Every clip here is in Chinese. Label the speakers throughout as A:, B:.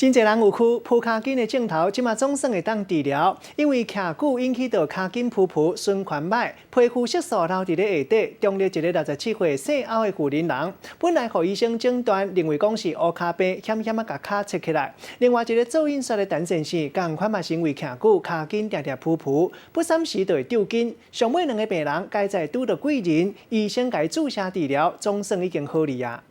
A: 真侪人有去扑骹筋的镜头，即马总算会当治疗，因为徛久引起到骹筋噗噗、循环歹，皮肤色素留伫咧下底。中立一个67岁姓欧的妇人人，本来互医生诊断认为讲是乌骹病，险险甲骹切起来。另外一个做印刷的陈先生，共款嘛是因为徛久骹筋定定噗噗，不三时就会抽筋。上尾两个病人该在拄到贵人，医生甲伊注射治疗，总算已经好哩啊。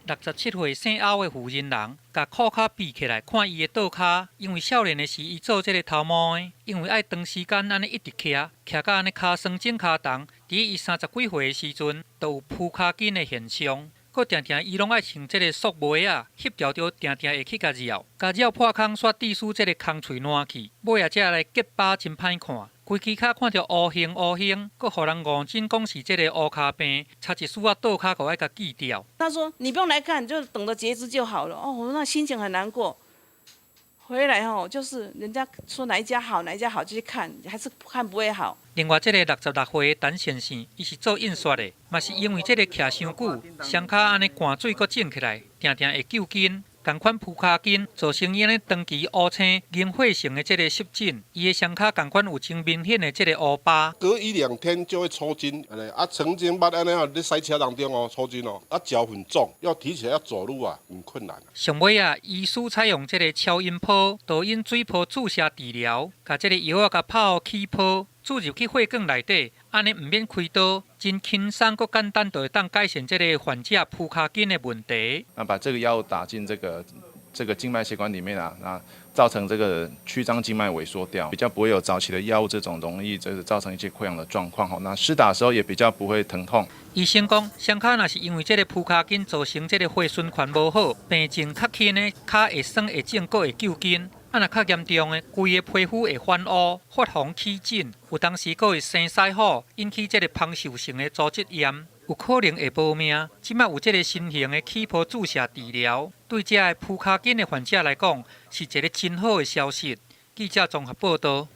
B: 67岁姓欧的妇人人，甲裤骹比起来，看伊的倒骹，因为少年的时伊做这个头毛的，因为爱长时间安尼一直徛到安尼骹酸肿骹重，伫伊30几岁的时阵，都有扑骹筋的现象。佮定定伊拢爱穿这个束袜啊，翕条着定定会去甲绕破空刷滴输这个空喙烂去，尾啊才来结疤真歹看。 规支骹看到乌形，佮互人误诊讲是这个乌骹病，差一丝啊倒骹，互爱甲锯掉。
C: 他说：“你不用来看，就等着截肢就好了。”哦，我那心情很难过。回来就是人家说哪一家好，哪一家好就去看，还是看不会好。
B: 另外，这个66岁的陈先生，伊是做印刷的，嘛是因为这个徛伤久，双骹安尼汗水佮肿起来，定定会揪筋。 同款扑骹筋造成伊安尼长期乌青、凝血性的这个湿疹，伊的双骹同款有真明显的这个乌疤。
D: 隔1-2天就会抽筋，曾经捌安尼在塞车当中抽筋脚很重，要提起来要走路很困难。
B: 上尾医师采用这个超音波、导引水波注射治疗，甲这个药甲泡起泡。 注入去血管内底，安尼唔免开刀，真轻松佮简单，就会当改善这个患者扑骹筋的问题。
E: 把这个药物打进这个静脉血管里面那造成这个曲张静脉萎缩掉，比较不会有早期的药物这种容易造成一些溃疡的状况。那施打的时候也比较不会疼痛。
B: 医生讲，双骹若是因为这个扑骹筋造成这个血循环无好，病情较轻的骹会酸会肿，佮会揪筋。 若较严重的，规个皮肤会泛乌、发红起疹，有当时佫会生腮火，引起这个芳臭性的组织炎，有可能会保命。即马有这个新型的起泡注射治疗，对这个扑骹筋的患者来讲，是一个真好的消息。记者综合报道。